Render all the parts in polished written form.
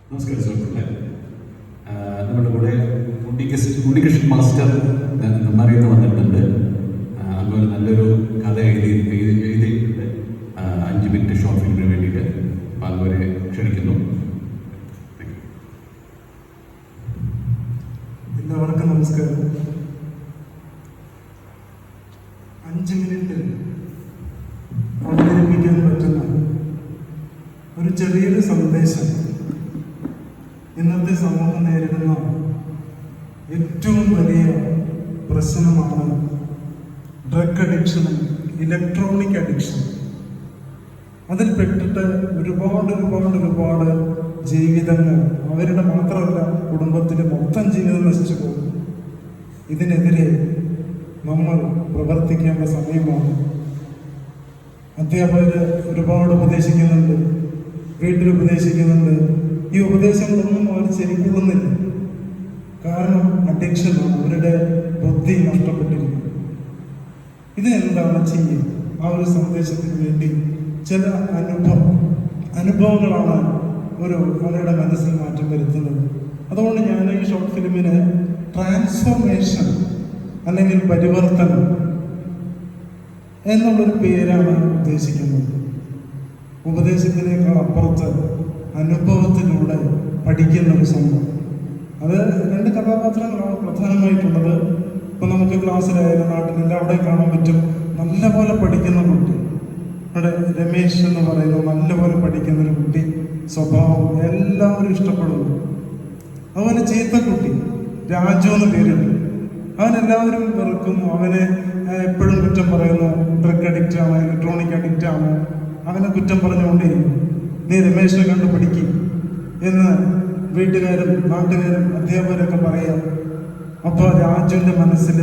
നമസ്കാരം സുഹൃത്തുക്കളെ. നമ്മുടെ കൂടെ ഉണ്ണികൃഷ്ണൻ മാസ്റ്റർ നന്നാറിയെന്ന് വന്നിട്ടുണ്ട്. അതുപോലെ നല്ലൊരു കഥ എഴുതിയിട്ടുണ്ട് 5 മിനിറ്റ് ഷോർട്ട് ഫിലിമിന് വേണ്ടിയിട്ട്. അപ്പം അതുവരെ ക്ഷണിക്കുന്നു. എല്ലാവർക്കും നമസ്കാരം. 5 മിനിറ്റ് അവതരിപ്പിക്കാൻ പറ്റുന്ന ഒരു ചെറിയൊരു സന്ദേശം ഇന്നത്തെ സമൂഹം നേരിടുന്ന ഏറ്റവും വലിയ പ്രശ്നമാണ് ഡ്രഗ് അഡിക്ഷനും ഇലക്ട്രോണിക് അഡിക്ഷൻ. അതിൽ പെട്ടിട്ട് ഒരുപാട് ജീവിതങ്ങൾ, അവരുടെ മാത്രമല്ല കുടുംബത്തിലെ മൊത്തം ജീവിതം നശിച്ചു പോകും. ഇതിനെതിരെ നമ്മൾ പ്രവർത്തിക്കേണ്ട സമയമാണ്. അധ്യാപകർ ഒരുപാട് ഉപദേശിക്കുന്നുണ്ട്, വീട്ടിൽ ഉപദേശിക്കുന്നുണ്ട്. ഈ ഉപദേശങ്ങളൊന്നും അവർ ശരിക്കൊള്ളുന്നില്ല. കാരണം അഡിക്ഷനാണ്, അവരുടെ ബുദ്ധി നഷ്ടപ്പെട്ടിരിക്കുന്നു. ഇത് എന്താണ് ചെയ്യുക? ആ ഒരു സന്ദേശത്തിന് വേണ്ടി ചില അനുഭവങ്ങളാണ് അവരുടെ മനസ്സിൽ മാറ്റം വരുത്തുന്നത്. അതുകൊണ്ട് ഞാൻ ഈ ഷോർട്ട് ഫിലിമിന് ട്രാൻസ്ഫോർമേഷൻ അല്ലെങ്കിൽ പരിവർത്തനം എന്നുള്ളൊരു പേരാണ് ഉദ്ദേശിക്കുന്നത്. ഉപദേശത്തിനേക്കാൾ അപ്പുറത്ത് അനുഭവത്തിലൂടെ പഠിക്കുന്ന ഒരു സംഭവം. അത് 2 കഥാപാത്രങ്ങളാണ് പ്രധാനമായിട്ടുള്ളത്. ഇപ്പം നമുക്ക് ക്ലാസ്സിലായാലും നാട്ടിലെല്ലാവിടെയും കാണാൻ പറ്റും. നല്ലപോലെ പഠിക്കുന്ന കുട്ടി, ഇവിടെ രമേശ് എന്ന് പറയുന്ന നല്ലപോലെ പഠിക്കുന്നൊരു കുട്ടി, സ്വഭാവം എല്ലാവരും ഇഷ്ടപ്പെടുന്നു. അതുപോലെ ചീത്ത കുട്ടി രാജു എന്ന് പേരുണ്ട്, അവനെല്ലാവരും വെറുക്കുന്നു. അവനെ എപ്പോഴും കുറ്റം പറയുന്നു. ഡ്രഗ് അഡിക്റ്റ് ആണ്, ഇലക്ട്രോണിക് അഡിക്റ്റ് ആണ്, അവനെ കുറ്റം പറഞ്ഞുകൊണ്ടേയിരിക്കും. നീ രമേശിനെ കണ്ടു പഠിക്കും എന്ന് വീട്ടുകാരും നാട്ടുകാരും അധ്യാപകരൊക്കെ പറയാം. അപ്പോൾ രാജുവിൻ്റെ മനസ്സിൽ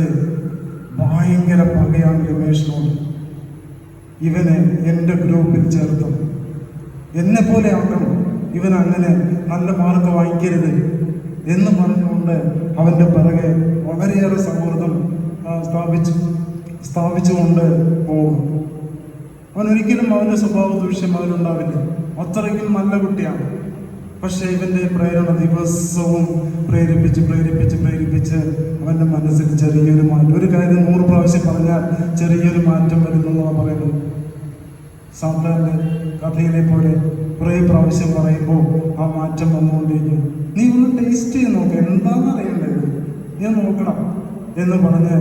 ഭയങ്കര പകയാണ് രമേശിനോട്. ഇവനെ എൻ്റെ ഗ്രൂപ്പിൽ ചേർത്തും എന്നെ പോലെ ആക്കണം, ഇവൻ അങ്ങനെ നല്ല മാർക്ക് വാങ്ങിക്കരുത് എന്ന് പറഞ്ഞുകൊണ്ട് അവൻ്റെ പിറകെ വളരെയേറെ സൗഹൃദം സ്ഥാപിച്ചുകൊണ്ട് പോകും. അവനൊരിക്കലും അവൻ്റെ സ്വഭാവ ദൂഷ്യം അവനുണ്ടാവില്ല, അത്രയ്ക്കും നല്ല കുട്ടിയാണ്. പക്ഷെ ഇവൻ്റെ പ്രേരണ ദിവസവും പ്രേരിപ്പിച്ച് അവൻ്റെ മനസ്സിൽ ചെറിയൊരു മാറ്റം, ഒരു കാര്യം 100 പ്രാവശ്യം പറഞ്ഞാൽ ചെറിയൊരു മാറ്റം വരുന്നതാണ് പറയുന്നത്. സാധാരണ കഥയിലെ പോലെ കുറേ പ്രാവശ്യം പറയുമ്പോൾ ആ മാറ്റം വന്നുകൊണ്ടിരിക്കും. നീ ഒന്ന് ടേസ്റ്റ് ചെയ്ത് നോക്കുക, എന്താണെന്ന് അറിയേണ്ടത്, നീ നോക്കണം എന്ന് പറഞ്ഞ്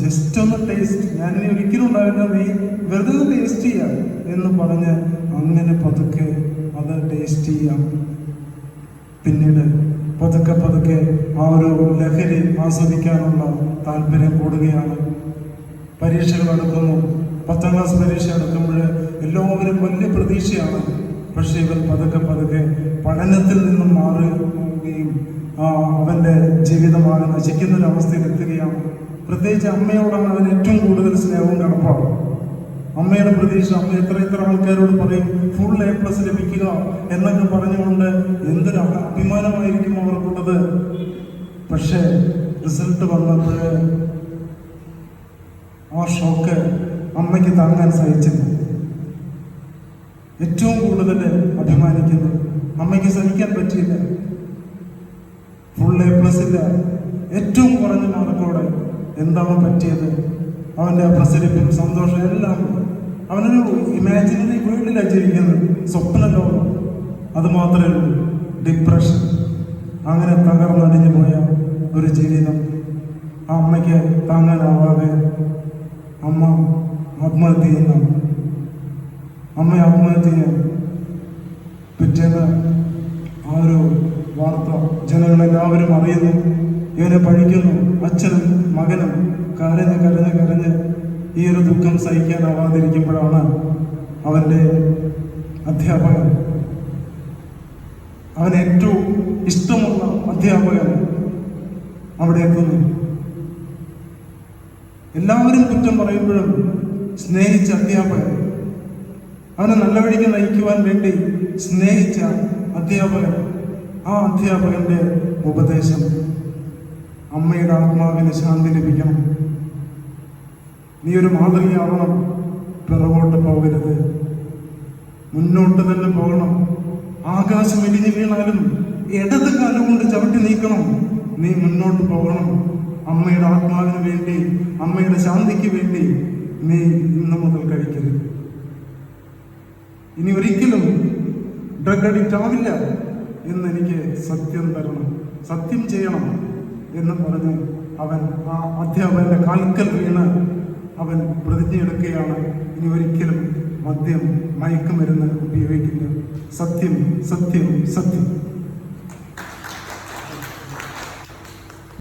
ജസ്റ്റ് ഒന്ന് ടേസ്റ്റ്, ഞാനിനി ഒരിക്കലും ഉണ്ടാവില്ല, നീ വെറുതെ ഒന്ന് ടേസ്റ്റ് ചെയ്യാം എന്ന് പറഞ്ഞ് അങ്ങനെ പതുക്കെ അത് ടേസ്റ്റ് ചെയ്യാം. പിന്നീട് പതുക്കെ ആ ഒരു ലഹരി ആസ്വദിക്കാനുള്ള താല്പര്യം കൂടുകയാണ്. പരീക്ഷകൾ അടുക്കുന്നു. 10ാം ക്ലാസ് പരീക്ഷ അടുക്കുമ്പോൾ എല്ലാവരും വലിയ പ്രതീക്ഷയാണ്. പക്ഷേ ഇവൻ പതുക്കെ പഠനത്തിൽ നിന്നും മാറുകയും അവൻ്റെ ജീവിതമാകെ നശിക്കുന്നൊരവസ്ഥയിൽ എത്തുകയാണ്. പ്രത്യേകിച്ച് അമ്മയോടാണ് അവന് ഏറ്റവും കൂടുതൽ സ്നേഹവും കടപ്പാടും. അമ്മയുടെ പ്രതീക്ഷ, അമ്മ എത്ര ആൾക്കാരോട് പറയും ഫുൾ A+ ലഭിക്കുക എന്നൊക്കെ പറഞ്ഞുകൊണ്ട് എന്തൊരു അഭിമാനമായിരിക്കും അവർക്കുള്ളത്. പക്ഷേ റിസൾട്ട് വന്നപ്പോൾ ആ ഷോക്ക് അമ്മയ്ക്ക് താങ്ങാൻ സാധിച്ചില്ല. ഏറ്റവും കൂടുതൽ അഭിമാനിക്കുന്നത് അമ്മയ്ക്ക് സഹിക്കാൻ പറ്റിയില്ല. ഫുൾ A+ ഇല്ല, ഏറ്റവും കുറഞ്ഞ മാർക്കോടെ. എന്താണ് പറ്റിയത്? അവൻ്റെ പ്രസരിപ്പും സന്തോഷം എല്ലാം അവനൊരു ഇമാജിനറി വേൾഡിലാണ് ജീവിക്കുന്നത്, സ്വപ്ന ലോകം. അതുമാത്രമേ ഉള്ളൂ ഡിപ്രഷൻ. അങ്ങനെ തകർന്നടിഞ്ഞു പോയ ഒരു ജീവിതം ആ അമ്മയ്ക്ക് താങ്ങാനാവാതെ അമ്മ ആത്മഹത്യ ചെയ്യുന്നതാണ്. അമ്മ ആത്മഹത്യ ചെയ്യാൻ പിറ്റേന്ന് ആ ഒരു വാർത്ത ജനങ്ങളെല്ലാവരും അറിയുന്നു. ഇവനെ പഴിക്കുന്നു. അച്ഛനും മകനും കരഞ്ഞ് ഈ ഒരു ദുഃഖം സഹിക്കാനാവാതിരിക്കുമ്പോഴാണ് അവൻ്റെ അധ്യാപകൻ, അവന് ഏറ്റവും ഇഷ്ടമുള്ള അധ്യാപകൻ അവിടെ എത്തുന്നു. എല്ലാവരും കുറ്റം പറയുമ്പോഴും സ്നേഹിച്ച അധ്യാപകൻ, അവനെ നല്ല വഴിക്ക് നയിക്കുവാൻ വേണ്ടി സ്നേഹിച്ച അധ്യാപകൻ, ആ അധ്യാപകന്റെ ഉപദേശം, അമ്മയുടെ ആത്മാവിന് ശാന്തി ലഭിക്കണം, നീ ഒരു മാതൃകയാവണം, പിറകോട്ട് പോകരുത്, മുന്നോട്ട് തന്നെ പോകണം. ആകാശം ഇടിഞ്ഞു വീണാലും ഇടത് കാലം കൊണ്ട് ചവിട്ടി നീക്കണം. നീ മുന്നോട്ട് പോകണം. അമ്മയുടെ ആത്മാവിന് വേണ്ടി, അമ്മയുടെ ശാന്തിക്ക് വേണ്ടി നീ ഇന്ന് മുതൽ കഴിക്കരുത്. ഇനി ഒരിക്കലും ഡ്രഗ് അഡിക്റ്റ് ആവില്ല എന്നെനിക്ക് സത്യം തരണം, സത്യം ചെയ്യണം എന്ന് പറഞ്ഞ് അവൻ ആ അധ്യാപകന്റെ കാൽക്കൽ വീണ് അവൻ പ്രതിജ്ഞയെടുക്കുകയാണ്. ഇനി ഒരിക്കലും മദ്യം, മയക്കുമരുന്ന് ഉപയോഗിക്കില്ല. സത്യം, സത്യം, സത്യം.